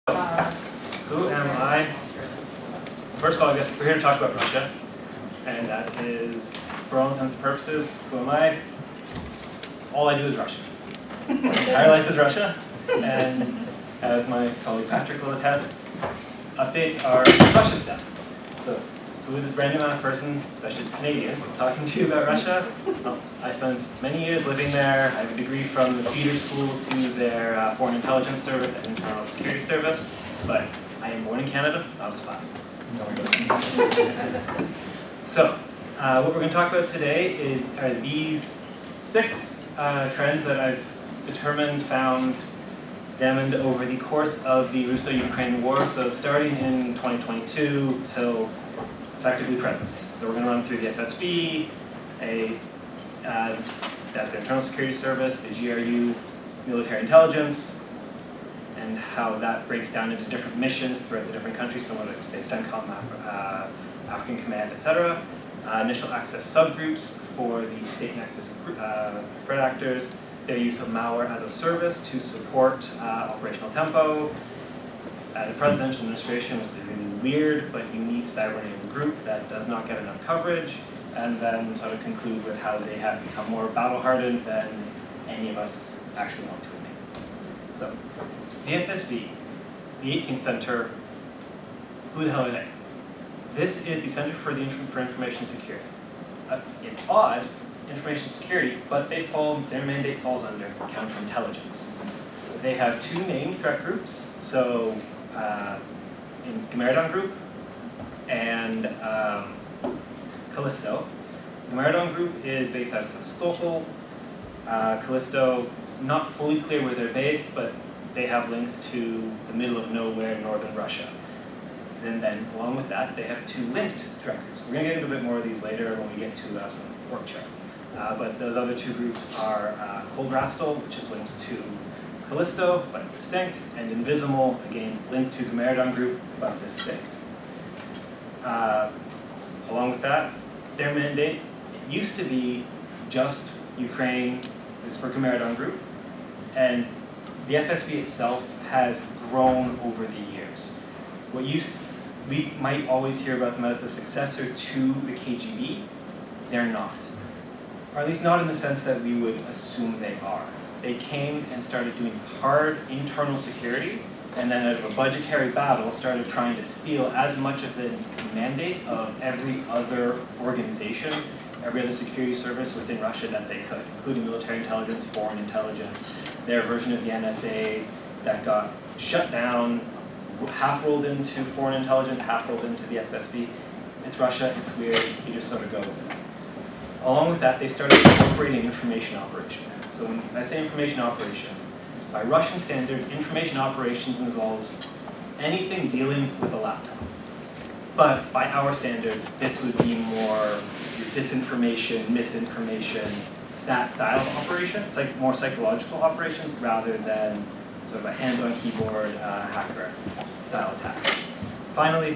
Who am I? First of all, I guess we're here to talk about Russia, and that is, for all intents and purposes, who am I? All I do is Russia. My entire life is Russia, and as my colleague Patrick will attest, updates are Russia stuff. So, who is this random ass person, especially it's Canadian, talking to you about Russia? Well, I spent many years living there. I have a degree from the feeder school to their Foreign Intelligence Service and Internal Security Service, but I am born in Canada, not a spy. So, what we're going to talk about today are these 6 trends that I've determined, found, examined over the course of the Russo-Ukraine war, so starting in 2022 till effectively present. So we're going to run through the FSB, that's the Internal Security Service, the GRU, military intelligence, and how that breaks down into different missions throughout the different countries, so whether it's, say, CENTCOM, African Command, etc. Initial access subgroups for the state Nexus threat actors, their use of malware-as-a-service to support operational tempo. The presidential administration was a really weird but unique cyber-enabled group that does not get enough coverage, and then sort of conclude with how they have become more battle-hardened than any of us actually want to admit. So, the FSB, the 18th Center, who the hell are they? This is the Center for Information Security. It's odd, information security, but their mandate falls under counterintelligence. They have 2 main threat groups, so in Gmerdon Group and Callisto. Gmerdon Group is based out of Sevastopol. Callisto, not fully clear where they're based, but they have links to the middle of nowhere, northern Russia. And then, along with that, they have 2 linked threat groups. We're going to get into a bit more of these later when we get to some org charts. But those other 2 groups are Koldrastel, which is linked to Callisto, but distinct, and Invisible, again, linked to Gmerdon Group, but distinct. Along with that, their mandate, it used to be just Ukraine is for Gmerdon Group, and the FSB itself has grown over the years. We might always hear about them as the successor to the KGB. They're not. Or at least not in the sense that we would assume they are. They came and started doing hard internal security, and then out of a budgetary battle started trying to steal as much of the mandate of every other organization, every other security service within Russia that they could, including military intelligence, foreign intelligence, their version of the NSA that got shut down, half rolled into foreign intelligence, half rolled into the FSB. It's Russia, it's weird, you just sort of go with it. Along with that, they started incorporating information operations. So when I say information operations, by Russian standards, information operations involves anything dealing with a laptop. But by our standards, this would be more your disinformation, misinformation, that style of operation. It's like more psychological operations rather than sort of a hands-on keyboard hacker style attack. Finally,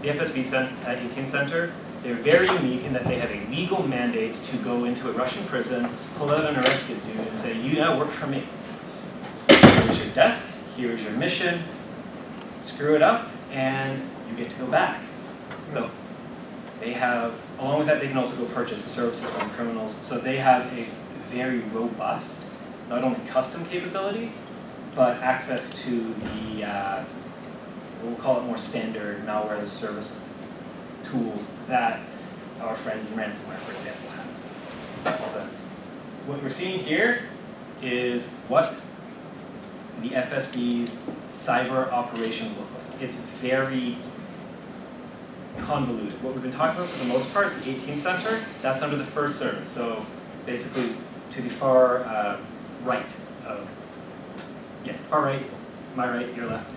the FSB 18th Center, they're very unique in that they have a legal mandate to go into a Russian prison, pull out an arrested dude, and say, you now work for me. Here's your desk, here's your mission, screw it up, and you get to go back. So they have, along with that, they can also go purchase the services from criminals. So they have a very robust, not only custom capability, but access to the, we'll call it more standard malware-as-a-service tools that our friends in ransomware, for example, have. So what we're seeing here is what the FSB's cyber operations look like. It's very convoluted. What we've been talking about for the most part, the 18th Center, that's under the first service. So basically to the far right of, far right, my right, your left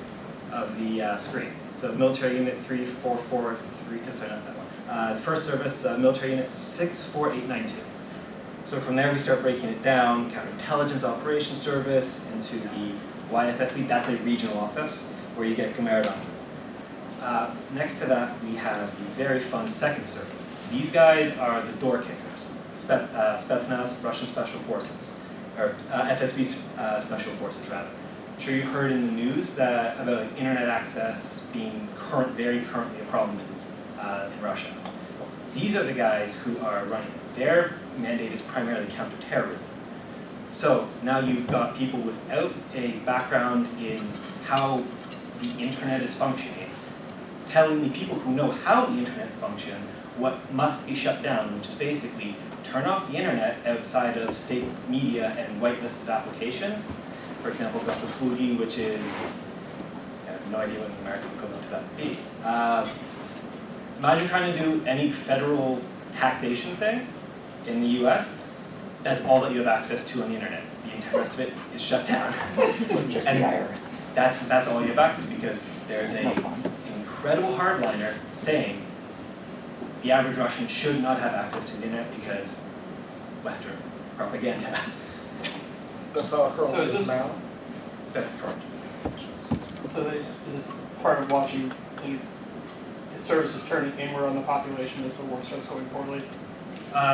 of the screen. So military unit 3443, sorry, not that one. First service, military unit 64892. So from there we start breaking it down, counterintelligence operations service into the YFSB, that's a regional office where you get Gmerdon. Next to that we have the very fun second service. These guys are the door kickers, Spetsnaz, Russian Special Forces, or FSB Special Forces rather. sure you've heard in the news that about like, internet access being very currently a problem in Russia. These are the guys who are running it. Their mandate is primarily counterterrorism. So now you've got people without a background in how the internet is functioning, telling the people who know how the internet functions what must be shut down, which is basically turn off the internet outside of state media and whitelisted applications. For example, Slugi, which is, I have no idea what the American equivalent to that would be. Imagine trying to do any federal taxation thing in the US. That's all that you have access to on the internet. The entire rest of it is shut down. Just and the IRS. that's all you have access to because there's an incredible hardliner saying the average Russian should not have access to the internet because Western propaganda. That's how it So is is this- now. That's correct. So is this part of watching any services turning inward on the population as the war starts going poorly?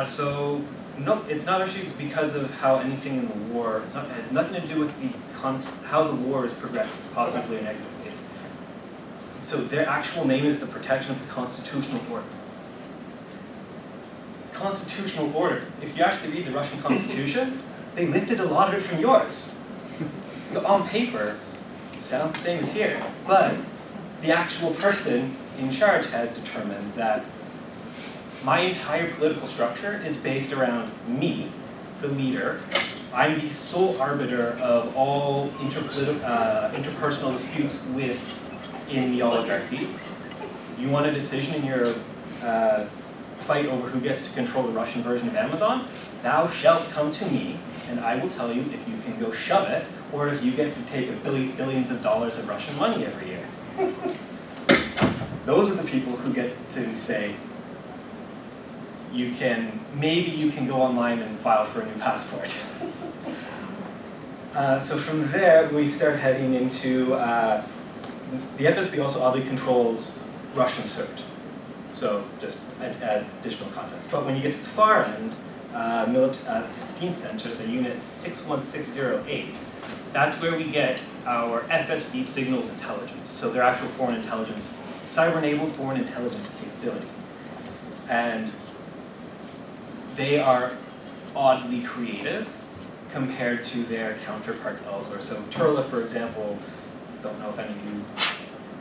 So no, it's not actually because of how anything in the war. It has nothing to do with how the war is progressing, positively or negatively. So their actual name is the protection of the constitutional order. Constitutional order. If you actually read the Russian Constitution, they lifted a lot of it from yours. So on paper, it sounds the same as here, but the actual person in charge has determined that my entire political structure is based around me, the leader. I'm the sole arbiter of all interpersonal disputes within the oligarchy. You want a decision in your fight over who gets to control the Russian version of Amazon? Thou shalt come to me, and I will tell you if you can go shove it, or if you get to take billions of dollars of Russian money every year. Those are the people who get to say, maybe you can go online and file for a new passport. So from there, we start heading into, the FSB also oddly controls Russian CERT. So just additional context. But when you get to the far end, 16th Center, so unit 61608, that's where we get our FSB signals intelligence. So their actual foreign intelligence, cyber-enabled foreign intelligence capability. And they are oddly creative compared to their counterparts elsewhere. So Turla, for example, don't know if any of you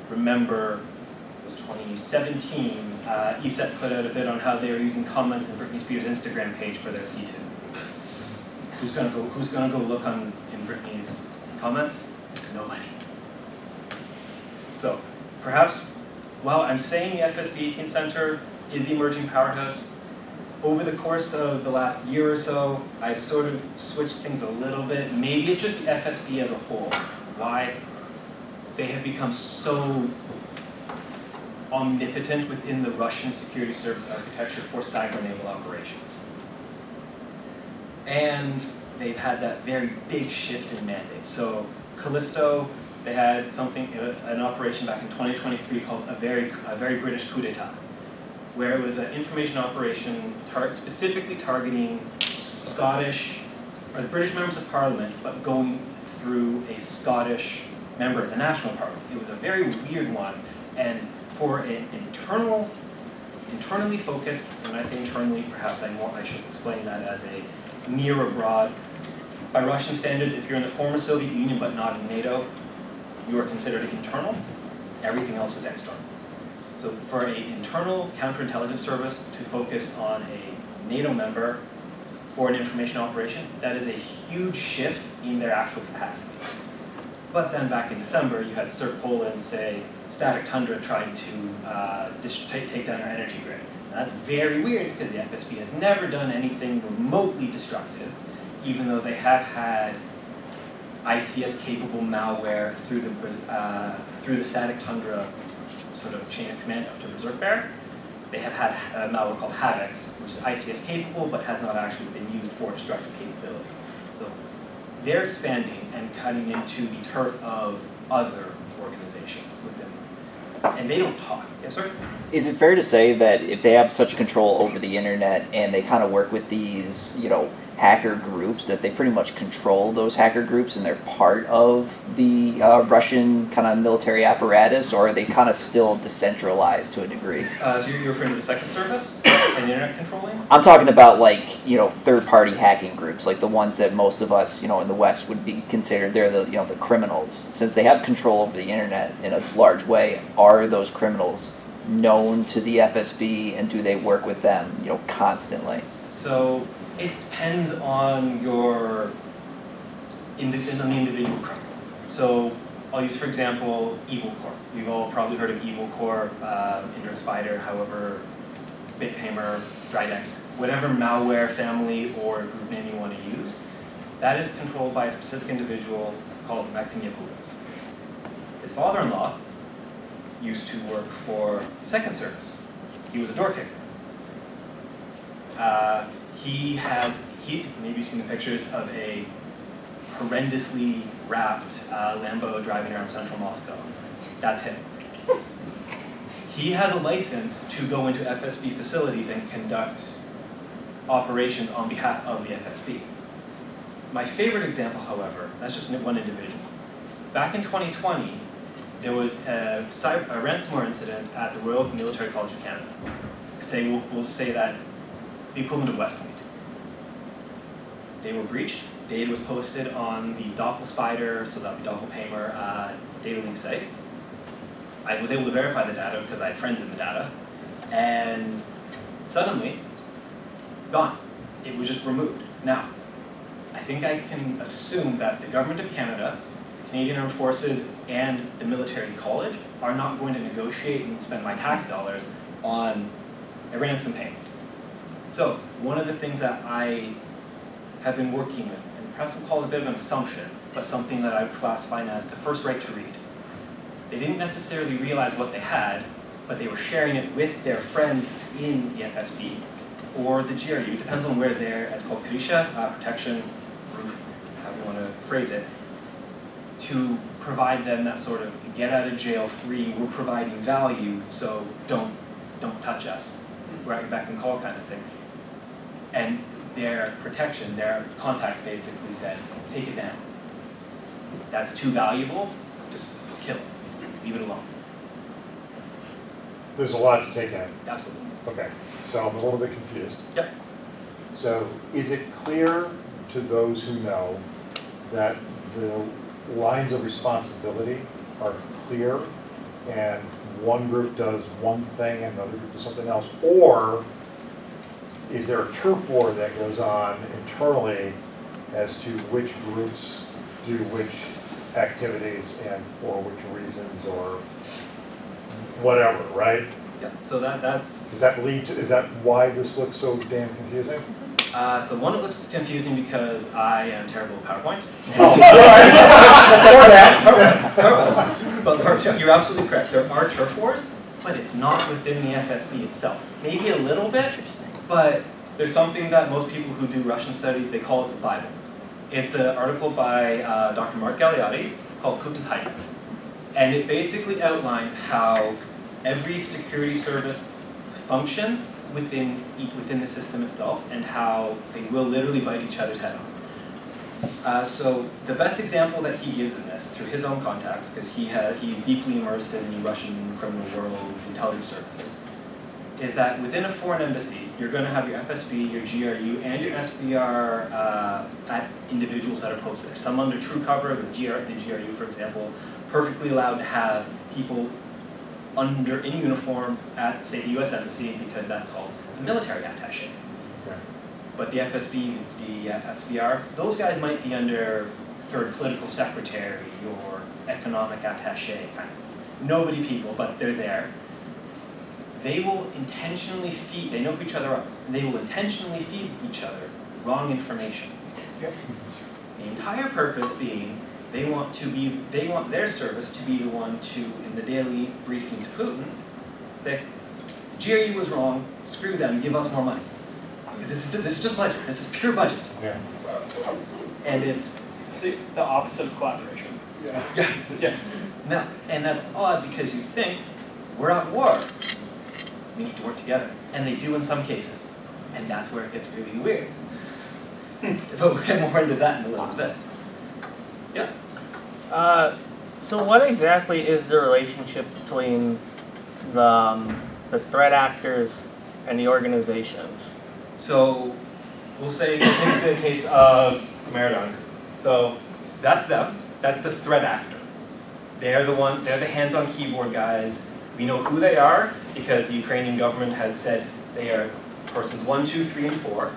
remember, it was 2017, ESET put out a bit on how they were using comments in Britney Spears' Instagram page for their C2. Who's gonna go look in Britney's comments? Nobody. So perhaps, while I'm saying the FSB 18th Center is the emerging powerhouse, over the course of the last year or so, I've sort of switched things a little bit. Maybe it's just the FSB as a whole. Why? They have become so omnipotent within the Russian security service architecture for cyber-enabled operations. And they've had that very big shift in mandate. So Callisto, they had an operation back in 2023 called a very British coup d'etat, where it was an information operation specifically targeting Scottish, or the British members of Parliament, but going through a Scottish member of the National Parliament. It was a very weird one, and for an internally focused, and when I say internally, perhaps I should explain that as a near abroad. By Russian standards, if you're in the former Soviet Union but not in NATO, you are considered internal. Everything else is external. So for an internal counterintelligence service to focus on a NATO member for an information operation, that is a huge shift in their actual capacity. But then back in December, you had Sir Poland say, Static Tundra trying to take down our energy grid. Now, that's very weird because the FSB has never done anything remotely destructive, even though they have had ICS-capable malware through the Static Tundra sort of chain of command up to Berserk Bear. They have had a malware called Havix, which is ICS-capable but has not actually been used for destructive capability. So they're expanding and cutting into the turf of other organizations within them. And they don't talk. Yes, sir? Is it fair to say that if they have such control over the internet and they kind of work with these, hacker groups, that they pretty much control those hacker groups and they're part of the Russian kind of military apparatus, or are they kind of still decentralized to a degree? So you're referring to the second service and internet controlling? I'm talking about like, third-party hacking groups, like the ones that most of us, in the West would be considered, they're the, the criminals. Since they have control over the internet in a large way, are those criminals known to the FSB and do they work with them, constantly? So it depends on on the individual criminal. So I'll use, for example, Evil Core. We've all probably heard of Evil Core, Indra Spider, however, BitPaymer, Dridex, whatever malware family or group name you want to use. That is controlled by a specific individual called Maxim Yakovlevich. His father-in-law used to work for the second service. He was a door kicker. Maybe you've seen the pictures of a horrendously wrapped Lambo driving around central Moscow. That's him. He has a license to go into FSB facilities and conduct operations on behalf of the FSB. My favorite example, however, that's just one individual. Back in 2020, there was a ransomware incident at the Royal Military College of Canada. We'll say that the equivalent of West Point. They were breached. Data was posted on the Doppelspider, so that would be Doppelpaymer data link site. I was able to verify the data because I had friends in the data, and suddenly, gone. It was just removed. Now, I think I can assume that the Government of Canada, the Canadian Armed Forces, and the military college are not going to negotiate and spend my tax dollars on a ransom payment. So, one of the things that I have been working with, and perhaps we'll call it a bit of an assumption, but something that I would classify as the first right to read. They didn't necessarily realize what they had, but they were sharing it with their friends in the FSB or the GRU, depends on where they're, it's called Krisha, protection, roof, however you want to phrase it, to provide them that sort of get out of jail free, we're providing value, so don't touch us, we're at your beck and call kind of thing. And their protection, their contacts basically said, take it down. That's too valuable, just kill it, leave it alone. There's a lot to take in. Absolutely. Okay, so I'm a little bit confused. Yep. So is it clear to those who know that the lines of responsibility are clear and one group does one thing and another group does something else? Or is there a turf war that goes on internally as to which groups do which activities and for which reasons or whatever, right? Yeah. So that's. Does that lead to, is that why this looks so damn confusing? So one, it looks confusing because I am terrible at PowerPoint. But part two, you're absolutely correct. There are turf wars, but it's not within the FSB itself. Maybe a little bit, but there's something that most people who do Russian studies, they call it the Bible. It's an article by Dr. Mark Galeotti called Putin's Hiding. And it basically outlines how every security service functions within the system itself and how they will literally bite each other's head off. So the best example that he gives in this, through his own contacts, because he's deeply immersed in the Russian criminal world, intelligence services, is that within a foreign embassy, you're going to have your FSB, your GRU, and your SVR at individuals that are posted there. Some under true cover, the GRU, for example, perfectly allowed to have people in uniform at, say, the US Embassy, because that's called a military attaché. Okay. But the FSB, the SVR, those guys might be under third political secretary or economic attaché kind of. Nobody people, but they're there. They will intentionally feed, they know who each other are, and they will intentionally feed each other wrong information. Yep. The entire purpose being they want their service to be the one to, in the daily briefing to Putin, say, GRU was wrong, screw them, give us more money. This is just budget, this is pure budget. Yeah. And it's the opposite of collaboration. yeah. No, and that's odd because you think, we're at war, we need to work together. And they do in some cases. And that's where it gets really weird. But we'll get more into that in a little bit. Yeah. So what exactly is the relationship between the threat actors and the organizations? So we'll say in the case of Marathon. So that's them. That's the threat actor. They're the hands-on keyboard guys. We know who they are because the Ukrainian government has said they are persons 1, 2, 3, and 4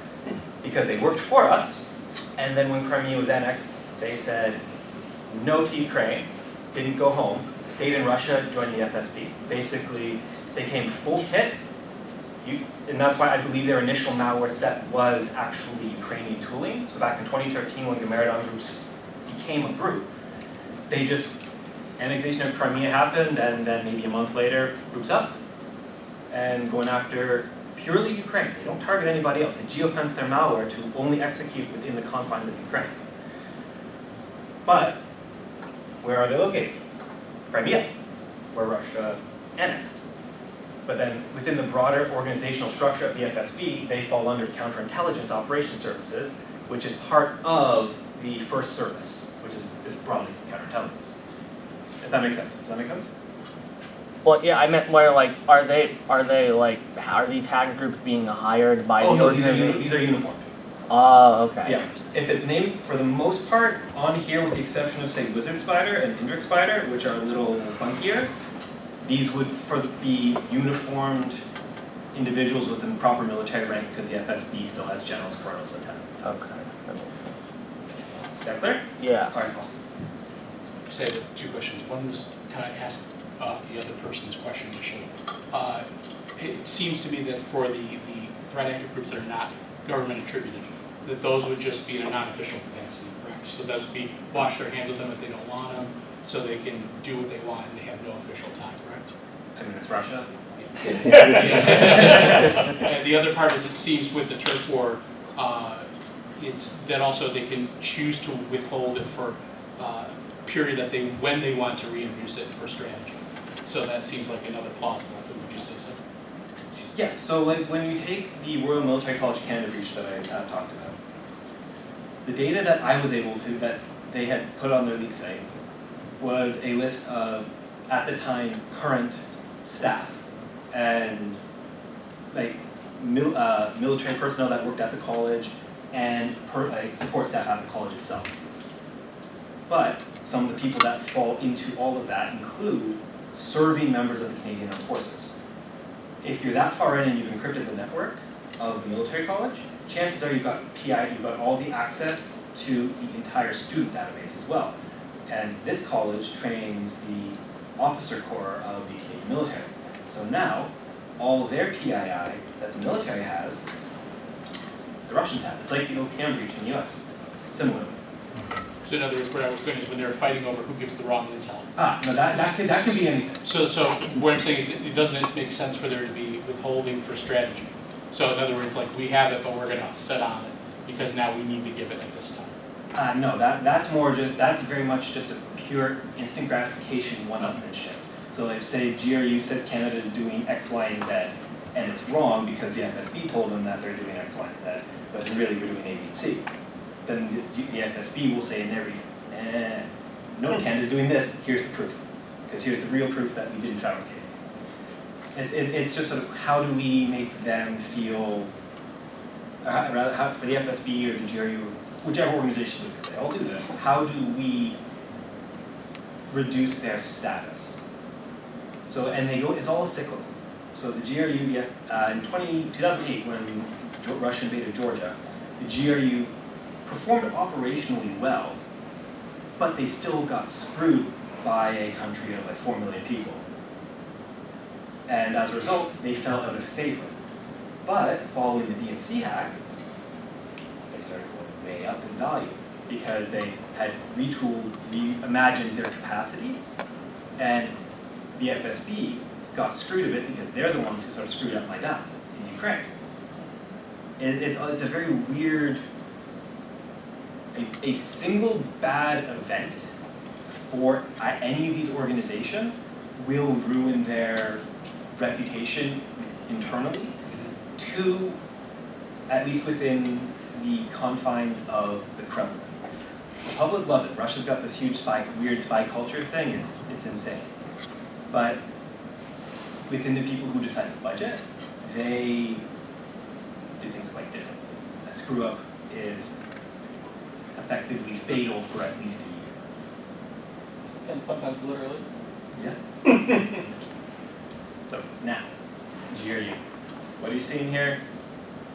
because they worked for us. And then when Crimea was annexed, they said no to Ukraine, didn't go home, stayed in Russia, joined the FSB. Basically, they came full kit. And that's why I believe their initial malware set was actually Ukrainian tooling. So back in 2013, when the Marathon groups became a group, they just, annexation of Crimea happened, and then maybe a month later, groups up, and going after purely Ukraine. They don't target anybody else. They geofence their malware to only execute within the confines of Ukraine. But where are they located? Crimea, where Russia annexed. But then within the broader organizational structure of the FSB, they fall under counterintelligence operations services, which is part of the first service, which is just broadly counterintelligence. If that makes sense. Does that make sense? Well, yeah, I meant more like, are these hacker groups being hired by Oh the no, these organization? are uniformed. Oh, okay. Yeah. If it's named, for the most part, on here with the exception of say Wizard Spider and Indrik Spider, which are a little funkier, these would be uniformed individuals within proper military rank because the FSB still has generals, colonels, lieutenants, and stuff. Okay. That makes sense. Is that clear? Yeah. Alright, awesome. So I have two questions. One was, can I ask the other person's question initially? It seems to me that for the threat actor groups that are not government attributed, that those would just be in a non-official capacity, correct? So those would be wash their hands with them if they don't want them, so they can do what they want and they have no official tie, correct? I mean, it's Russia. And the other part is, it seems with the turf war, it's that also they can choose to withhold it for a period that when they want to reintroduce it for strategy. So that seems like another plausible thing. Would you say so? Yeah, so like when you take the Royal Military College Canada breach that I talked about, the data that I was able to, that they had put on their leak site, was a list of, at the time, current staff and like military personnel that worked at the college and support staff at the college itself. But some of the people that fall into all of that include serving members of the Canadian Armed Forces. If you're that far in and you've encrypted the network of the military college, chances are you've got PI, you've got all the access to the entire student database as well. And this college trains the officer corps of the Canadian military. So now, all of their PII that the military has, the Russians have. It's like the OPM breach in the US, similarly. So in other words, what I was going is when they're fighting over who gives the wrong intel. No, that could be anything. So what I'm saying is that it doesn't make sense for there to be withholding for strategy. So in other words, like we have it, but we're going to set on it because now we need to give it at this time. No, that's very much just a pure instant gratification one-upmanship. So like say GRU says Canada is doing X, Y, and Z, and it's wrong because the FSB told them that they're doing X, Y, and Z, but really we're doing A, B, and C. Then the FSB will say in their brief, no, Canada's doing this, here's the proof. Because here's the real proof that we didn't fabricate. It's just sort of how do we make them feel, rather how, for the FSB or the GRU, whichever organization, because they all do this, how do we reduce their status? So, and they go, it's all cyclical. So the GRU, in 2008, when Russia invaded Georgia, the GRU performed operationally well, but they still got screwed by a country of like 4 million people. And as a result, they fell out of favor. But following the DNC hack, they started going way up in value because they had retooled, reimagined their capacity, and the FSB got screwed a bit because they're the ones who sort of screwed up my dad in Ukraine. It's a very weird, a single bad event for any of these organizations will ruin their reputation internally to, at least within the confines of the Kremlin. The public loves it. Russia's got this huge weird spy culture thing. It's insane. But within the people who decide the budget, they do things quite differently. A screw up is effectively fatal for at least a year. And sometimes literally. Yeah. So now, GRU. What are you seeing here?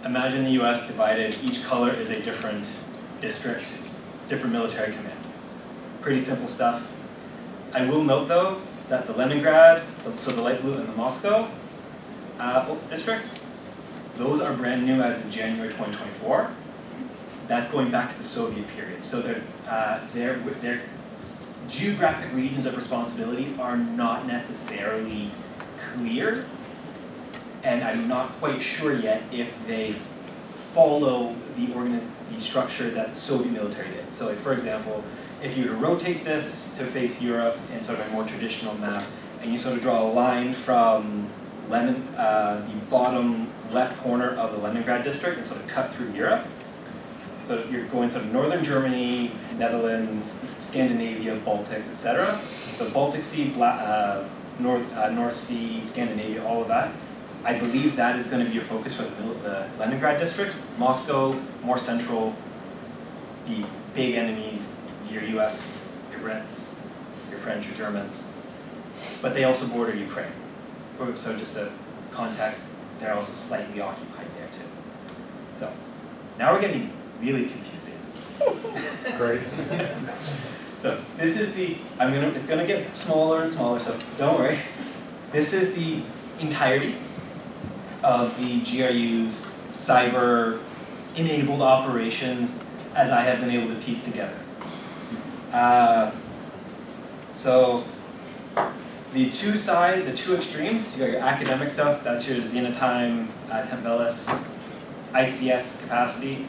Imagine the US divided, each color is a different district, different military command. Pretty simple stuff. I will note though, that the Leningrad, so the light blue, and the Moscow districts, those are brand new as of January 2024. That's going back to the Soviet period. So their geographic regions of responsibility are not necessarily clear, and I'm not quite sure yet if they follow the structure that the Soviet military did. So like, for example, if you were to rotate this to face Europe in sort of a more traditional map, and you sort of draw a line from the bottom left corner of the Leningrad district and sort of cut through Europe. So you're going sort of northern Germany, Netherlands, Scandinavia, Baltics, etc. So Baltic Sea, North Sea, Scandinavia, all of that. I believe that is going to be your focus for the Leningrad district. Moscow, more central, the big enemies, your US, your Brits, your French, your Germans. But they also border Ukraine. So just a context, they're also slightly occupied there too. So now we're getting really confusing. Great. So this is it's gonna get smaller and smaller, so don't worry. This is the entirety of the GRU's cyber enabled operations as I have been able to piece together. So the two extremes, you got your academic stuff, that's your Xenotime, Tempvelis, ICS capacity.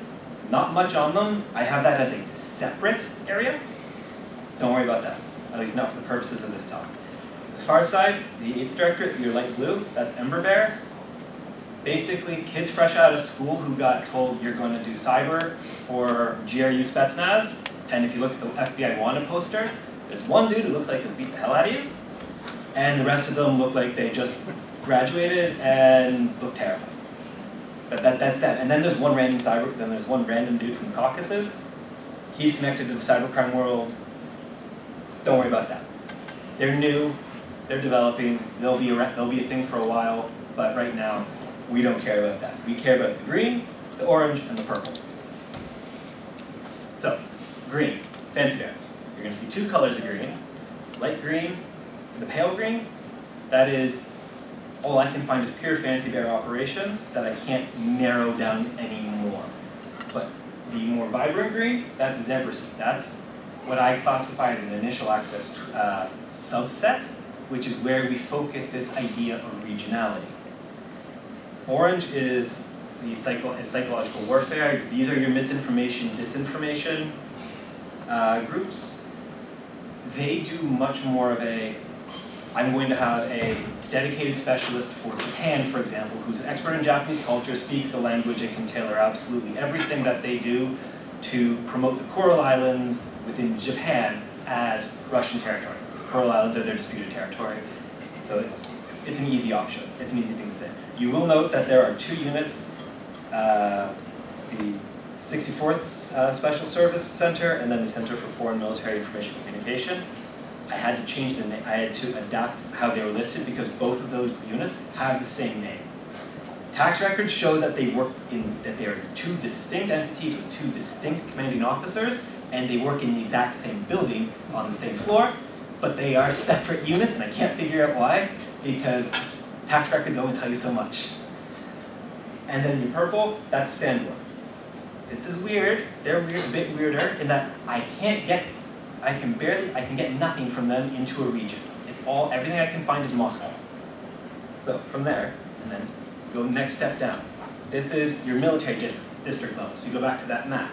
Not much on them. I have that as a separate area. Don't worry about that, at least not for the purposes of this talk. The far side, the 8th directorate, your light blue, that's Ember Bear. Basically, kids fresh out of school who got told you're going to do cyber for GRU Spetsnaz, and if you look at the FBI wanted poster, there's one dude who looks like he'll beat the hell out of you, and the rest of them look like they just graduated and look terrified. But that's that. And then there's one random dude from the Caucasus. He's connected to the cybercrime world. Don't worry about that. They're new, they're developing, they'll be a thing for a while, but right now, we don't care about that. We care about the green, the orange, and the purple. So, green, fancy bear. You're gonna see two colors of green. Light green, the pale green, that is all I can find is pure fancy bear operations that I can't narrow down anymore. But the more vibrant green, that's Zebracy. That's what I classify as an initial access subset, which is where we focus this idea of regionality. Orange is the psychological warfare. These are your misinformation, disinformation groups. They do much more of I'm going to have a dedicated specialist for Japan, for example, who's an expert in Japanese culture, speaks the language, and can tailor absolutely everything that they do to promote the Coral Islands within Japan as Russian territory. Coral Islands are their disputed territory. So it's an easy option. It's an easy thing to say. You will note that there are two units, the 64th Special Service Center and then the Center for Foreign Military Information Communication. I had to change the name. I had to adapt how they were listed because both of those units have the same name. Tax records show that they are two distinct entities with two distinct commanding officers, and they work in the exact same building on the same floor, but they are separate units, and I can't figure out why, because tax records only tell you so much. And then your purple, that's Sandworm. This is weird. They're weird, a bit weirder in that I can get nothing from them into a region. Everything I can find is Moscow. So from there, and then go next step down. This is your military district level. So you go back to that map.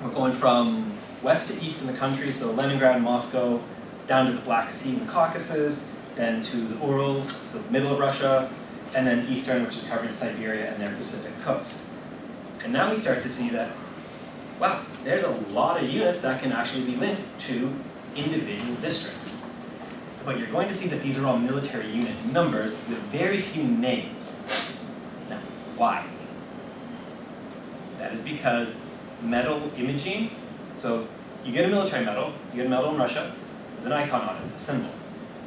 We're going from west to east in the country, so Leningrad, Moscow, down to the Black Sea and the Caucasus, then to the Urals, so the middle of Russia, and then eastern, which is covering Siberia and their Pacific coast. And now we start to see that, wow, there's a lot of units that can actually be linked to individual districts. But you're going to see that these are all military unit numbers with very few names. Now, why? That is because medal imaging, so you get a military medal, you get a medal in Russia, there's an icon on it, a symbol.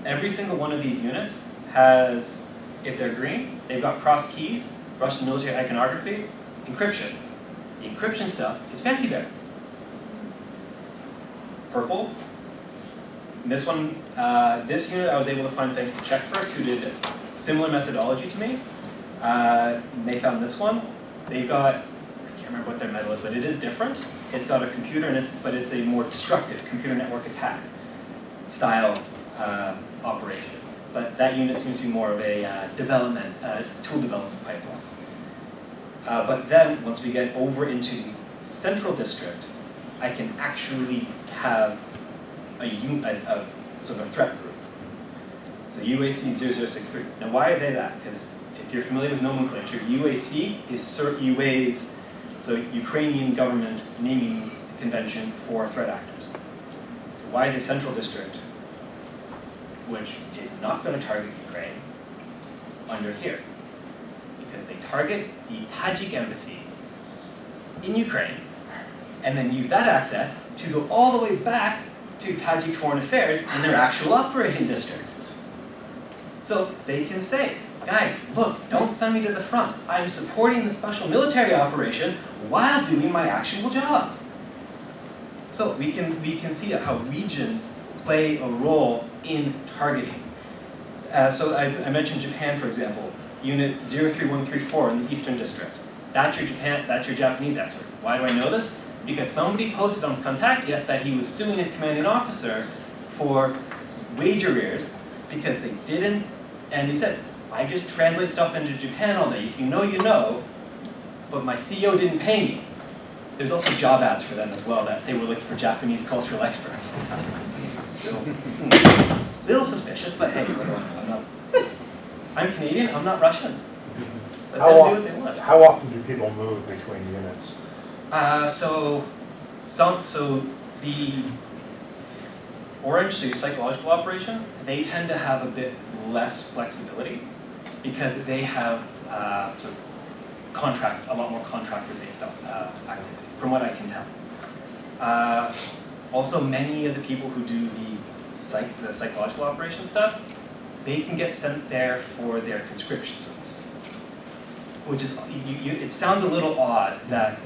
Every single one of these units has, if they're green, they've got crossed keys, Russian military iconography, encryption. The encryption stuff is Fancy Bear. Purple. This one, this unit I was able to find thanks to Check First, who did similar methodology to me. They found this one. They've got, I can't remember what their medal is, but it is different. It's got a computer in it, but it's a more destructive computer network attack style operation. But that unit seems to be more of a development, tool development pipeline. But then, once we get over into the central district, I can actually have a sort of threat group. So UAC 0063. Now why are they that? Because if you're familiar with nomenclature, UAC is UA's, so Ukrainian government naming convention for threat actors. So why is a central district, which is not going to target Ukraine, under here? Because they target the Tajik embassy in Ukraine, and then use that access to go all the way back to Tajik Foreign Affairs in their actual operating district. So they can say, guys, look, don't send me to the front. I'm supporting the special military operation while doing my actual job. So we can see how regions play a role in targeting. So I mentioned Japan, for example, Unit 03134 in the Eastern District. That's your Japanese expert. Why do I know this? Because somebody posted on Contactia that he was suing his commanding officer for wage arrears because they didn't, and he said, I just translate stuff into Japan all day. If you know, you know, but my CEO didn't pay me. There's also job ads for them as well that say we're looking for Japanese cultural experts. Little suspicious, but hey, I'm Canadian, I'm not Russian. Let them do what they want. How often do people move between units? So the orange, so your psychological operations, they tend to have a bit less flexibility because they have sort of a lot more contractor-based activity, from what I can tell. Also, many of the people who do the psychological operation stuff, they can get sent there for their conscription service, which is it sounds a little odd that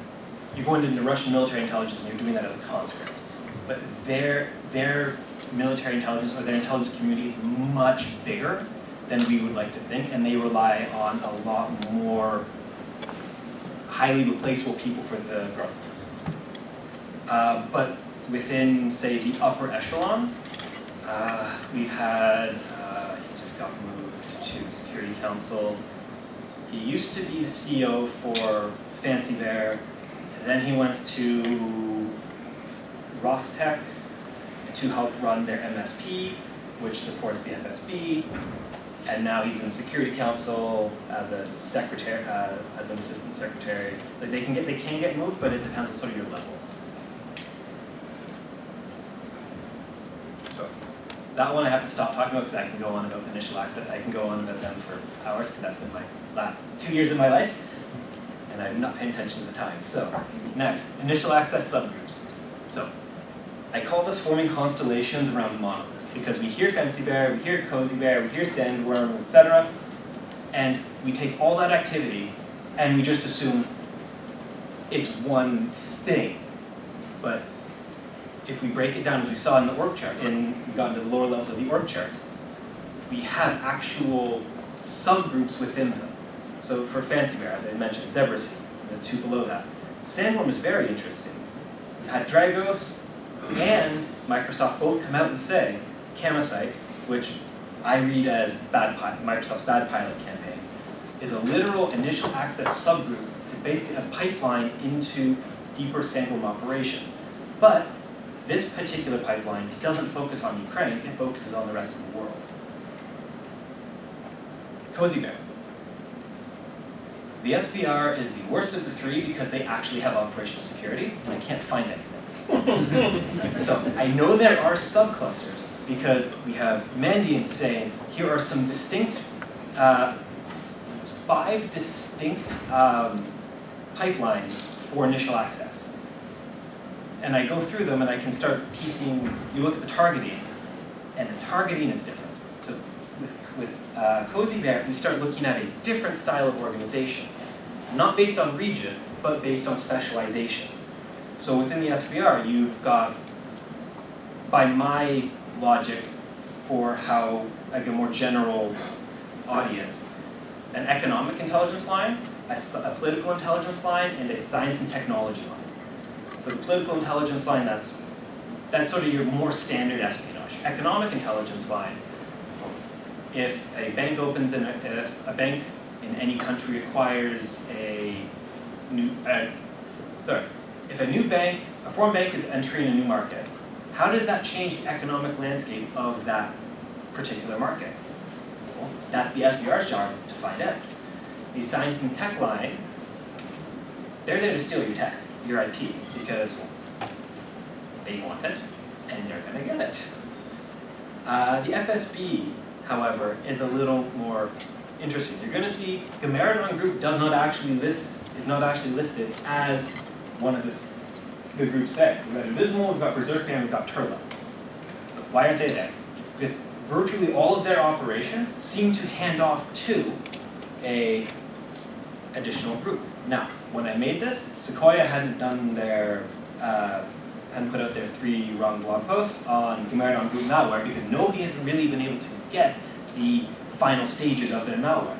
you're going into Russian military intelligence and you're doing that as a conscript. But their military intelligence or their intelligence community is much bigger than we would like to think, and they rely on a lot more highly replaceable people for the growth. But within, say, the upper echelons, we've had, he just got moved to Security Council. He used to be the CEO for Fancy Bear. Then he went to Rostec to help run their MSP, which supports the FSB. And now he's in Security Council as a secretary, as an assistant secretary. Like they can get moved, but it depends on sort of your level. So that one I have to stop talking about because I can go on about initial access. I can go on about them for hours because that's been my last 2 years of my life. And I'm not paying attention to the time. So, next, initial access subgroups. So, I call this forming constellations around monoliths because we hear Fancy Bear, we hear Cozy Bear, we hear Sandworm, etc. And we take all that activity and we just assume it's one thing. But if we break it down, as we saw in the org chart, we got into the lower levels of the org charts, we have actual subgroups within them. So for Fancy Bear, as I mentioned, Zebracy, the two below that. Sandworm is very interesting. We've had Dragos and Microsoft both come out and say Camosite, which I read as Microsoft's bad pilot campaign, is a literal initial access subgroup. It's basically a pipeline into deeper Sandworm operations. But this particular pipeline doesn't focus on Ukraine, it focuses on the rest of the world. Cozy Bear. the SVR is the worst of the three because they actually have operational security, and I can't find anything. So I know there are subclusters because we have Mandiant saying, here are some distinct, 5 distinct pipelines for initial access. And I go through them and I can start piecing, you look at the targeting, and the targeting is different. So with Cozy Bear, we start looking at a different style of organization, not based on region, but based on specialization. So within the SVR, you've got, by my logic for how, like a more general audience, an economic intelligence line, a political intelligence line, and a science and technology line. So the political intelligence line, that's sort of your more standard espionage. Economic intelligence line, if a bank opens in if a bank in any country acquires a new, if a new bank, a foreign bank is entering a new market, how does that change the economic landscape of that particular market? Well, that's the SVR's job to find out. The science and tech line, they're there to steal your tech, your IP, because they want it, and they're going to get it. The FSB, however, is a little more interesting. You're going to see Gameradon Group is not actually listed as one of the groups there. We've got Invisible, we've got Berserk, and we've got Turlo. So why aren't they there? Because virtually all of their operations seem to hand off to a additional group. Now, when I made this, Sequoia hadn't put out their 3-rung blog post on Gameradon Group malware because nobody had really been able to get the final stages of their malware.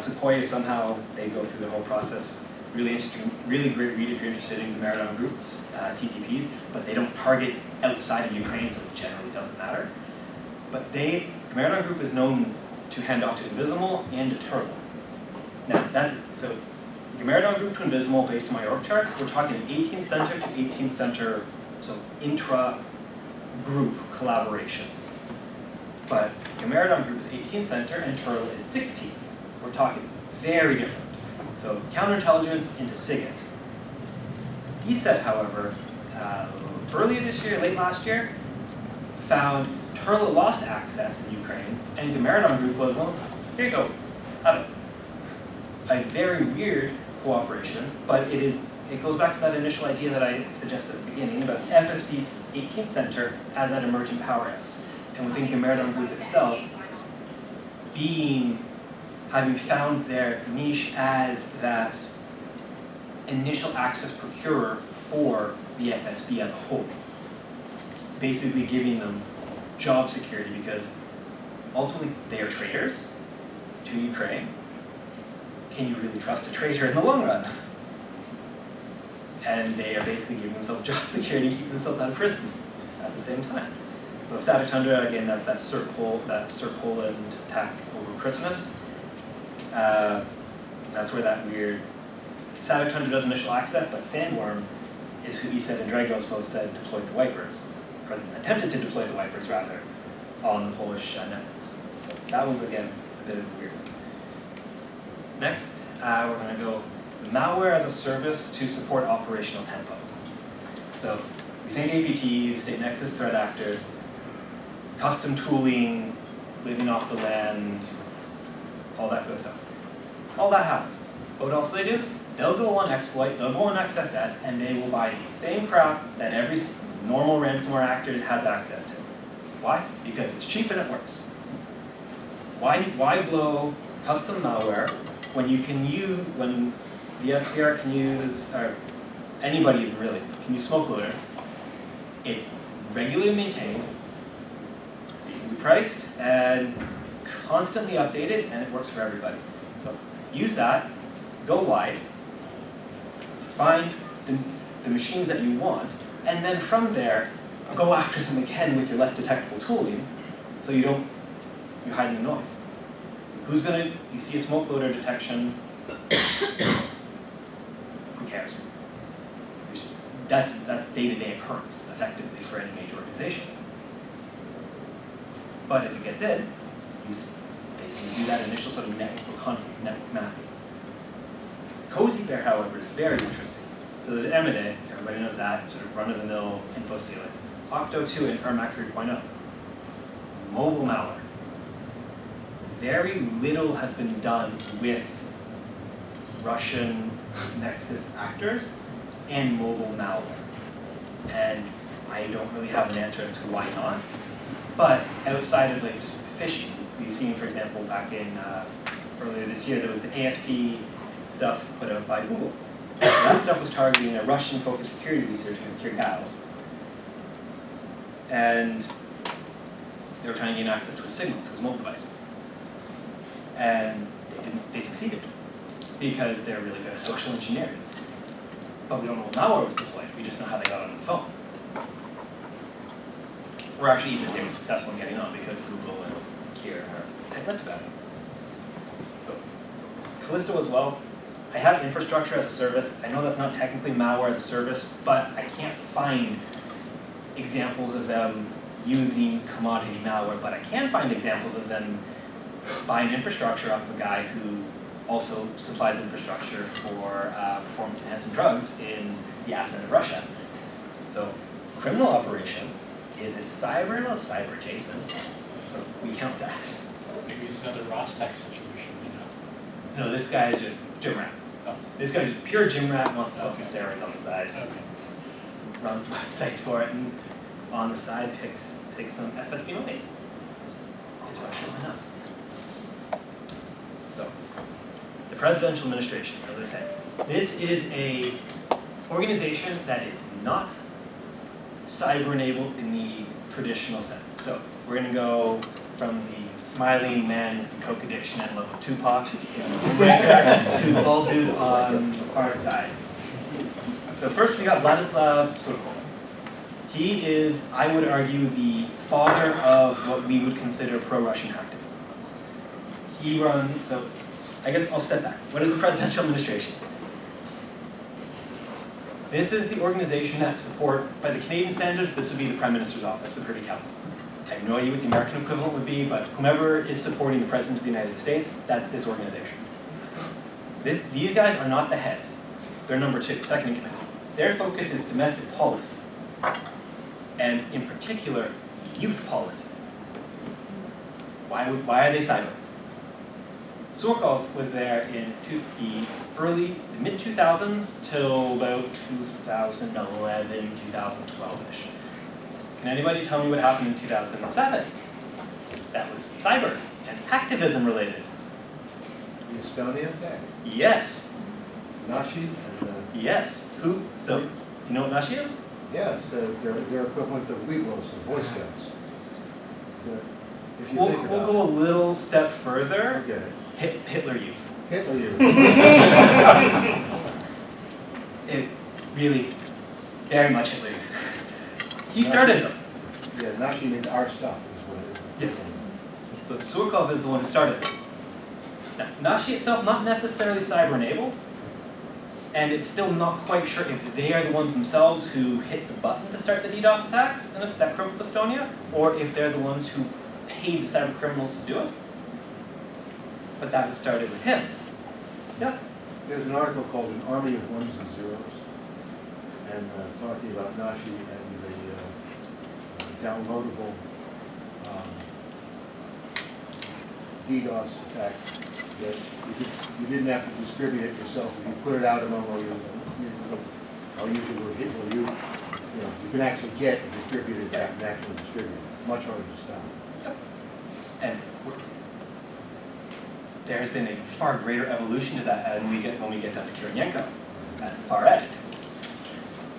Sequoia somehow, they go through the whole process. Really interesting, really great read if you're interested in Gameradon Group's TTPs, but they don't target outside of Ukraine, so it generally doesn't matter. But Gameradon Group is known to hand off to Invisible and to Turbo. Now, so Gameradon Group to Invisible, based on my org chart, we're talking 18 center to 18 center, so intra-group collaboration. But Gameradon Group is 18 center and Turtle is 16. We're talking very different. So counterintelligence into SIGINT. BSides, however, earlier this year, late last year, found Turtle lost access in Ukraine, and Gameradon Group was, well, here you go, have it. A very weird cooperation, but it goes back to that initial idea that I suggested at the beginning about the FSB's 18th center as that emerging powerhouse. And within Gameradon Group itself, having found their niche as that initial access procurer for the FSB as a whole. Basically giving them job security because ultimately they are traders to Ukraine. Can you really trust a trader in the long run? And they are basically giving themselves job security and keeping themselves out of prison at the same time. So Static Tundra, again, that's that Sir Poland attack over Christmas. That's where that weird Static Tundra does initial access, but Sandworm is who BSides and Dragos both said deployed the wipers, or attempted to deploy the wipers rather, on the Polish networks. So that one's again a bit of a weird one. Next, we're going to go malware-as-a-service to support operational tempo. So we think APTs, state nexus threat actors, custom tooling, living off the land, all that good stuff. All that happens. But what else do they do? They'll go on exploit, they'll go on XSS, and they will buy the same crap that every normal ransomware actor has access to. Why? Because it's cheap and it works. Why blow custom malware when the SVR can use, or anybody really, can use smoke loader? It's regularly maintained, reasonably priced, and constantly updated, and it works for everybody. So use that, go wide, find the machines that you want, and then from there, go after them again with your less detectable tooling, so you hide in the noise. You see a smoke loader detection, who cares? That's day-to-day occurrence, effectively, for any major organization. But if it gets in, they can do that initial sort of network reconnaissance, network mapping. Cozy Bear, however, is very interesting. So there's Emide, everybody knows that, sort of run-of-the-mill info stealing. Octo 2 and Ermac 3.0. Mobile malware. Very little has been done with Russian Nexus actors and mobile malware. And I don't really have an answer as to why not. But outside of like just phishing, we've seen, for example, back in earlier this year, there was the ASP stuff put out by Google. That stuff was targeting a Russian-focused security researcher named Kirgiles. And they were trying to gain access to a signal to his mobile device. And they succeeded because they're really good at social engineering. But we don't know what malware was deployed, we just know how they got on the phone. Or actually even if they were successful in getting on because Google and Kier are tight-lipped about it. So, Callisto as well. I have infrastructure as a service. I know that's not technically malware as a service, but I can't find examples of them using commodity malware, but I can find examples of them buying infrastructure off of a guy who also supplies infrastructure for performance-enhancing drugs in the asset of Russia. So, criminal operation, is it cyber? Well, it's cyber adjacent. So we count that. Maybe it's another Rostec situation, you know? No, this guy is just gym rat. Oh. This guy is pure gym rat, wants to sell some steroids on the side. Okay. Runs websites for it, and on the side takes some FSB money. It's Russia, why not? So, the presidential administration, as I said, this is a organization that is not cyber-enabled in the traditional sense. So, we're going to go from the smiling man with the coke addiction and love of Tupac to the bald dude on our side. So first we got Vladislav Surkov. He is, I would argue, the father of what we would consider pro-Russian activism. He runs, so I guess I'll step back. What is the presidential administration? This is the organization that supports, by the Canadian standards, this would be the Prime Minister's office, the Privy Council. I have no idea what the American equivalent would be, but whomever is supporting the President of the United States, that's this organization. These guys are not the heads. They're number two, second in command. Their focus is domestic policy, and in particular, youth policy. Why are they cyber? Surkov was there in the mid-2000s till about 2011, 2012-ish. Can anybody tell me what happened in 2007? That was cyber and activism related. The Estonia attack. Yes. Nashi and Yes. Who? So, do you know what Nashi is? yes, they're equivalent of Weeblos, the Boy Scouts. So if you We'll think about go a little step further. Okay. Hitler Youth. Hitler Youth. It really, very much Hitler Youth. He started them. Yeah, Nashi means our stuff is what it is. Yes. So Surkov is the one who started them. Now, Nashi itself, not necessarily cyber-enabled, and it's still not quite sure if they are the ones themselves who hit the button to start the DDoS attacks that crippled Estonia, or if they're the ones who paid the cyber criminals to do it. But that was started with him. Yeah. There's an article called An Army of Ones and Zeros, and talking about Nashi and the downloadable DDoS attack that you didn't have to distribute it yourself. If you put it out among all your users, you can actually get and distribute it back and actually distribute it. Much harder to stop. And there has been a far greater evolution to that when we get down to Kironenko at the far end.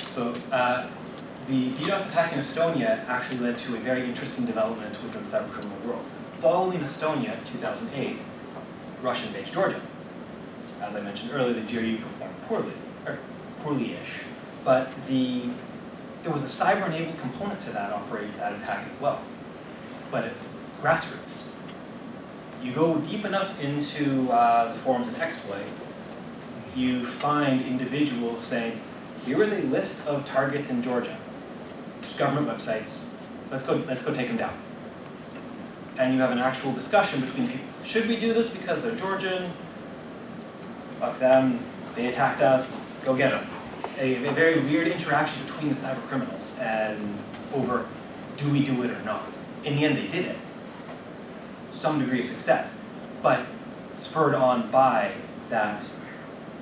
So the DDoS attack in Estonia actually led to a very interesting development within the cyber criminal world. Following Estonia in 2008, Russia invades Georgia. As I mentioned earlier, the GRU performed poorly, or poorly-ish, but there was a cyber-enabled component to that attack as well. But it was grassroots. You go deep enough into the forums and exploit, you find individuals saying, here is a list of targets in Georgia, just government websites, let's go take them down. And you have an actual discussion between people. Should we do this because they're Georgian? Fuck them. they attacked us, go get them. A very weird interaction between the cyber criminals and over, do we do it or not? In the end, they did it. Some degree of success, but spurred on by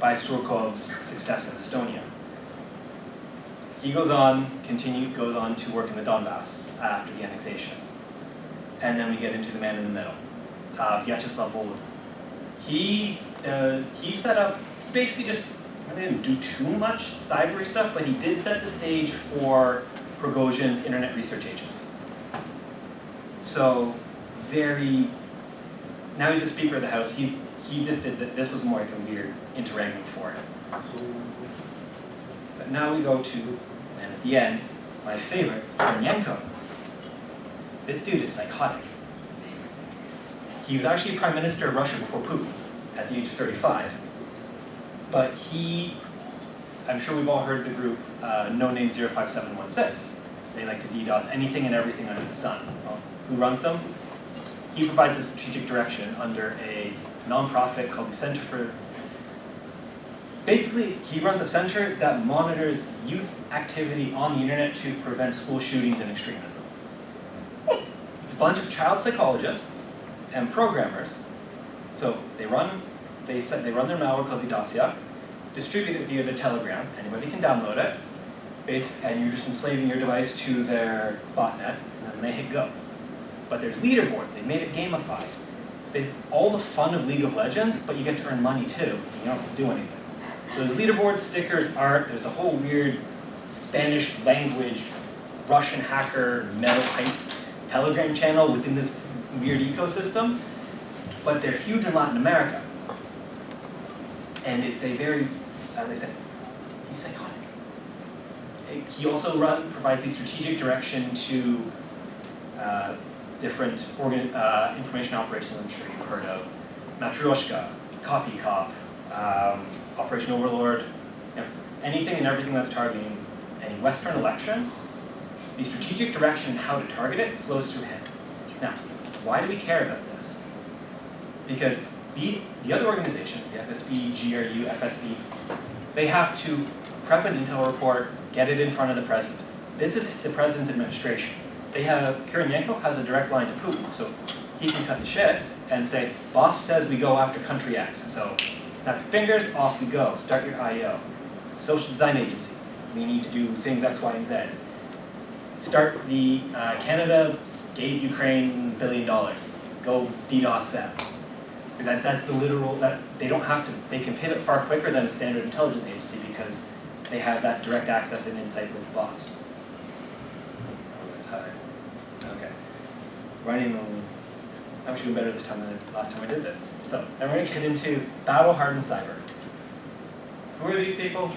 Surkov's success in Estonia. He goes on to work in the Donbass after the annexation. And then we get into the man in the middle, Vyacheslav Volodin. He basically just didn't do too much cybery stuff, but he did set the stage for Prigozhin's Internet Research Agency. So now he's the Speaker of the House. He just did that. This was more like a weird interregnum for him. But now we go to, and at the end, my favorite, Chernenko. This dude is psychotic. He was actually Prime Minister of Russia before Putin at the age of 35. But I'm sure we've all heard the group No Name 05716. They like to DDoS anything and everything under the sun. Well, who runs them? He provides a strategic direction under a nonprofit called the Center for... Basically, he runs a center that monitors youth activity on the internet to prevent school shootings and extremism. It's a bunch of child psychologists and programmers. So they run their malware called Dacia, distribute it via the Telegram. Anybody can download it, and you're just enslaving your device to their botnet, and then they hit go. But there's leaderboards. They made it gamified. All the fun of League of Legends, but you get to earn money too. You don't have to do anything. So there's leaderboards, stickers, art. There's a whole weird Spanish language, Russian hacker, metal pipe Telegram channel within this weird ecosystem. But they're huge in Latin America. And it's a very, as I said, he's psychotic. He also provides the strategic direction to different information operations I'm sure you've heard of. Matryoshka, Copy Cop, Operation Overlord, anything and everything that's targeting any Western election, the strategic direction how to target it flows through him. Now, why do we care about this? Because the other organizations, the FSB, GRU, FSB, they have to prep an intel report, get it in front of the president. This is the president's administration. Kirillenko has a direct line to Putin, so he can cut the shit and say, boss says we go after country X, so snap your fingers, off we go, start your IO. Social design agency, we need to do things X, Y, and Z. Start the, Canada gave Ukraine $1 billion, go DDoS them. That's the literal, they don't have to, they can pivot far quicker than a standard intelligence agency because they have that direct access and insight with the boss. Okay. I'm doing better this time than last time I did this. So, then we're going to get into battle-hardened cyber. Who are these people?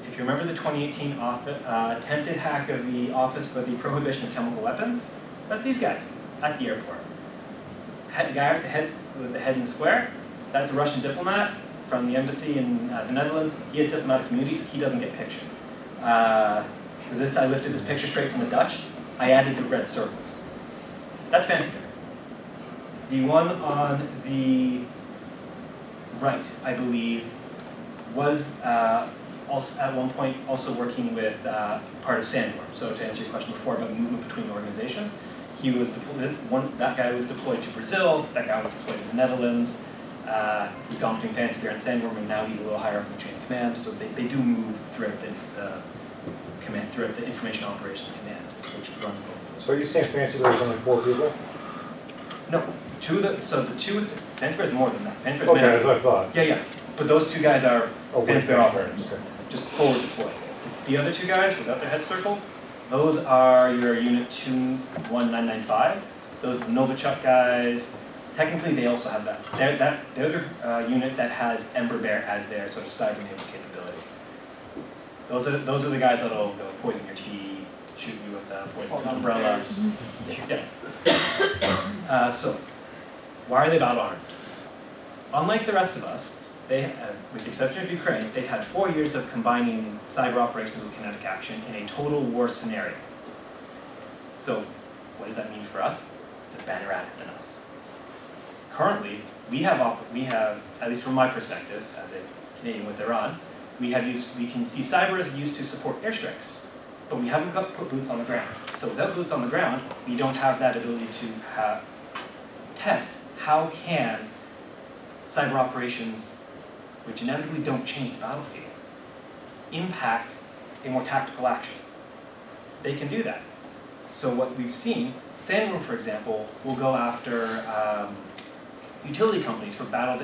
If you remember the 2018 attempted hack of the Office for the Prohibition of Chemical Weapons, that's these guys at the airport. The guy with the head in the square, that's a Russian diplomat from the embassy in the Netherlands. He has diplomatic immunity, so he doesn't get pictured. I lifted this picture straight from the Dutch. I added the red circles. That's fancy. The one on the right, I believe, was also at one point also working with part of Sandworm. So to answer your question before about movement between organizations, he was that guy was deployed to Brazil, that guy was deployed to the Netherlands. He's gone between Fancy Bear and Sandworm, and now he's a little higher up in the chain of command. So they do move throughout the information operations command, which runs both. So are you saying Fancy Bear's only 4 people? No, Fancy Bear's more than that. Fancy Bear's Okay, many. that's what I thought. Yeah. But those two guys are Fancy Bear operators, Okay. just forward deployed. The other two guys without their head circle, those are your Unit 21995. Those are the Novichok guys. Technically, they also have that. They're the unit that has Ember Bear as their sort of cyber-enabled capability. Those are the guys that'll go poison your tea, shoot you with a poison umbrella. Yeah. So, why are they battle-hardened? Unlike the rest of us, with the exception of Ukraine, they've had 4 years of combining cyber operations with kinetic action in a total war scenario. So, what does that mean for us? They're better at it than us. Currently, we have, at least from my perspective, as a Canadian with Iran, we can see cyber as used to support airstrikes, but we haven't put boots on the ground. So without boots on the ground, we don't have that ability to test how can cyber operations, which inevitably don't change the battlefield, impact a more tactical action. They can do that. So what we've seen, Sandroom, for example, will go after utility companies for battle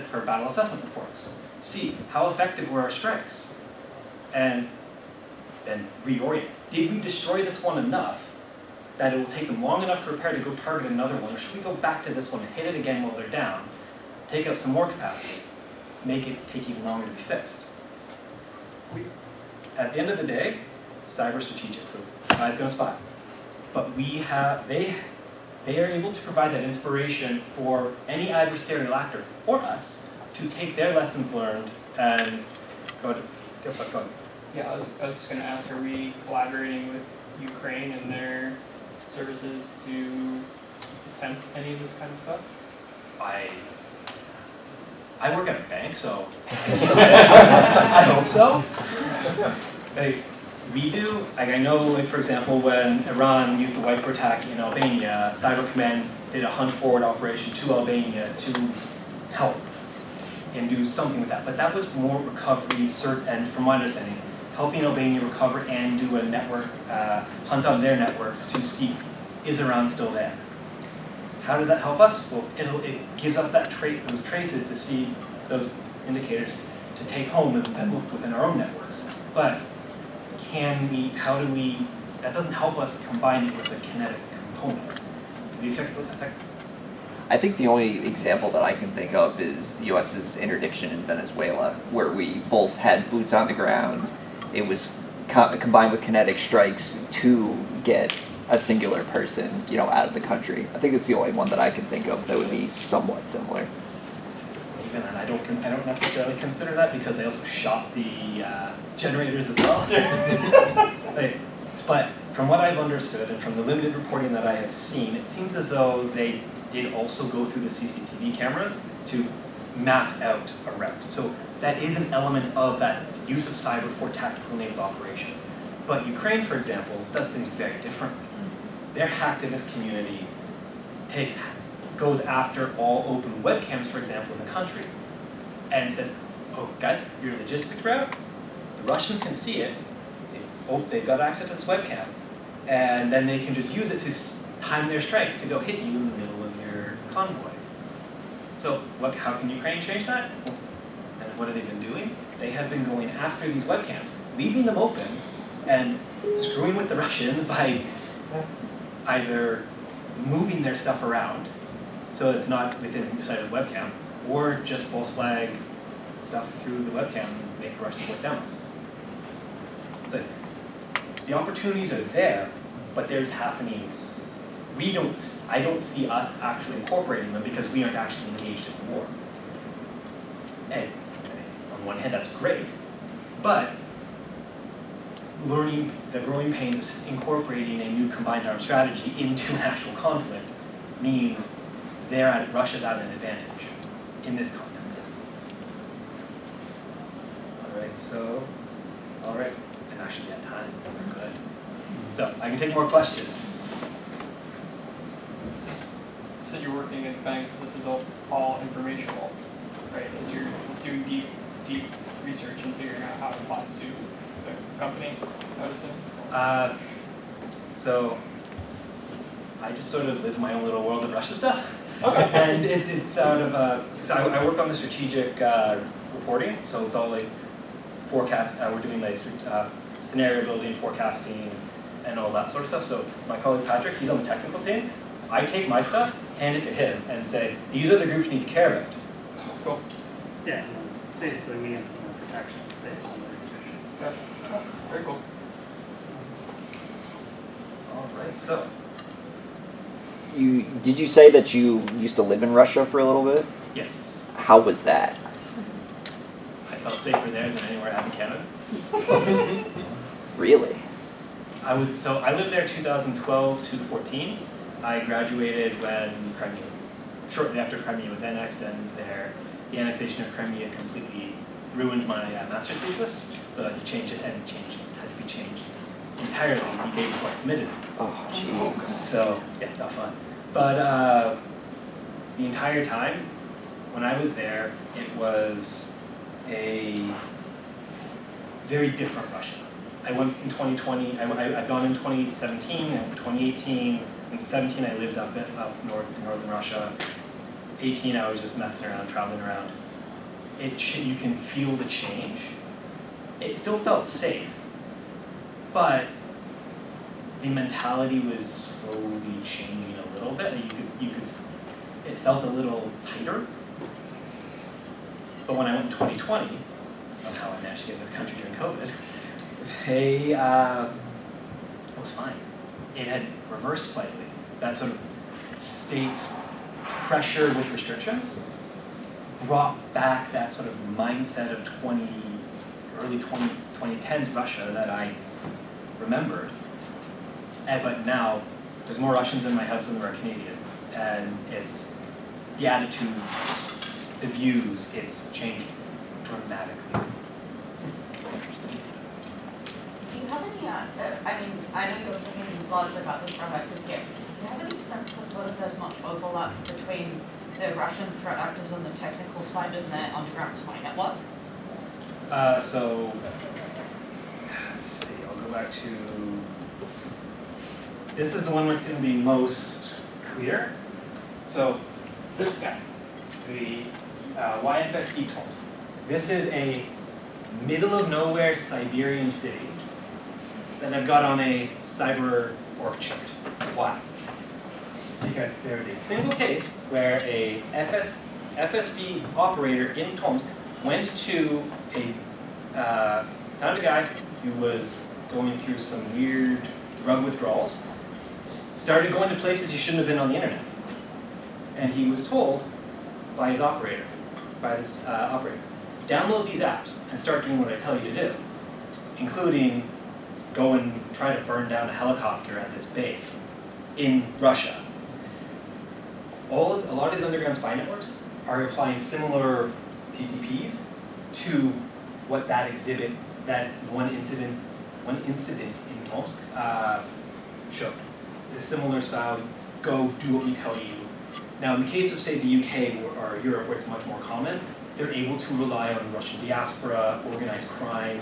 assessment reports. See how effective were our strikes, and then reorient. Did we destroy this one enough that it will take them long enough to repair to go target another one, or should we go back to this one and hit it again while they're down, take out some more capacity, make it take even longer to be fixed? At the end of the day, cyber strategic, so eyes gonna spot. But they are able to provide that inspiration for any adversarial actor, or us, to take their lessons learned and go to, go. Yeah, I was just gonna ask, are we collaborating with Ukraine and their services to attempt any of this kind of stuff? I work at a bank, so I hope so. We do, like I know, like for example, when Iran used the wiper attack in Albania, Cyber Command did a hunt forward operation to Albania to help and do something with that. But that was more recovery, and from my understanding, helping Albania recover and do a network hunt on their networks to see, is Iran still there? How does that help us? Well, it gives us those traces to see those indicators to take home and look within our own networks. But that doesn't help us combine it with a kinetic component. The effect. I think the only example that I can think of is the U.S.'s interdiction in Venezuela, where we both had boots on the ground. It was combined with kinetic strikes to get a singular person, out of the country. I think it's the only one that I can think of that would be somewhat similar. Even then, I don't necessarily consider that because they also shot the generators as well. But from what I've understood and from the limited reporting that I have seen, it seems as though they did also go through the CCTV cameras to map out a route. So that is an element of that use of cyber for tactical enabled operations. But Ukraine, for example, does things very differently. Their hacktivist community goes after all open webcams, for example, in the country, and says, oh, guys, your logistics route, the Russians can see it, they've got access to this webcam, and then they can just use it to time their strikes to go hit you in the middle of your convoy. So how can Ukraine change that? And what have they been doing? They have been going after these webcams, leaving them open, and screwing with the Russians by either moving their stuff around so it's not within the sight of the webcam, or just false flag stuff through the webcam and make the Russians voice down. So the opportunities are there, but there's happening. I don't see us actually incorporating them because we aren't actually engaged in war. And on one hand, that's great, but learning the growing pains of incorporating a new combined arms strategy into an actual conflict means Russia's at an advantage in this context. All right, I'm actually at time. We're good. So I can take more questions. You said you're working in banks. This is all informational, right? As you're doing deep research and figuring out how it applies to the company, I would assume. So I just sort of live in my own little world of Russia stuff. Okay. And it's out of, so I work on the strategic reporting, so it's all like forecast, we're doing like scenario building, forecasting, and all that sort of stuff. So my colleague Patrick, he's on the technical team. I take my stuff, hand it to him, and say, these are the groups you need to care about. Cool. Yeah, and basically we implement protections based on the research. Gotcha. Oh, very cool. All right, so. Did you say that you used to live in Russia for a little bit? Yes, How was that? I felt safer there than anywhere I have in Canada. Really? I lived there 2012 to 14. I graduated when shortly after Crimea was annexed, and the annexation of Crimea completely ruined my master's thesis. So I had to change it, and had to be changed entirely the day before I submitted it. Oh, jeez. So, yeah, not fun. But the entire time, when I was there, it was a very different Russia. I went in 2020, I'd gone in 2017, and 2018, in 17 I lived up north in northern Russia. 18 I was just messing around, traveling around. You can feel the change. It still felt safe, but the mentality was slowly changing a little bit. It felt a little tighter. But when I went in 2020, somehow I managed to get into the country during COVID, it was fine. It had reversed slightly. That sort of state pressure with restrictions brought back that sort of mindset of early 2010s Russia that I remembered. But now, there's more Russians in my house than there are Canadians. And it's the attitudes, the views, it's changed dramatically. Interesting. Do you have any, I mean, I know you're thinking largely about the threat actors here. Do you have any sense of whether there's much overlap between the Russian threat actors on the technical side and their underground spy network? So, let's see, I'll go back to, this is the one where it's going to be most clear. So, this guy, the YFSB Tomsk. This is a middle of nowhere Siberian city that I've got on a cyber org chart. Why? Because there is a single case where a FSB operator in Tomsk went to found a guy who was going through some weird drug withdrawals, started going to places he shouldn't have been on the internet. And he was told by this operator, download these apps and start doing what I tell you to do, including go and try to burn down a helicopter at this base in Russia. A lot of these underground spy networks are applying similar TTPs to what that one incident in Tomsk showed. A similar style, go do what we tell you. Now, in the case of, say, the UK or Europe, where it's much more common, they're able to rely on Russian diaspora, organized crime,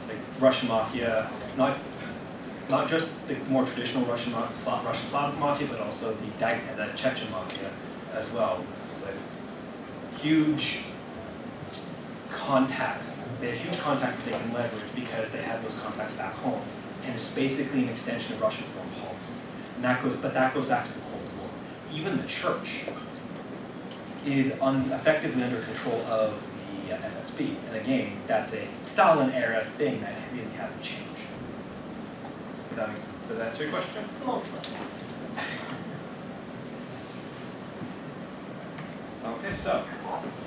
like Russian mafia, not just the more traditional Russian Slavic mafia, but also the Chechen mafia as well. It's like huge contacts. They have huge contacts that they can leverage because they have those contacts back home, and it's basically an extension of Russian foreign policy. And that goes back to the Cold War. Even the church is effectively under control of the FSB. And again, that's a Stalin-era thing that really hasn't changed. Does that answer your question? Mostly. Okay, so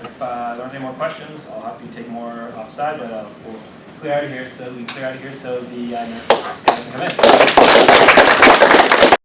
if there aren't any more questions, I'll have you take more offside, but we'll clear out of here so the next guy can come in.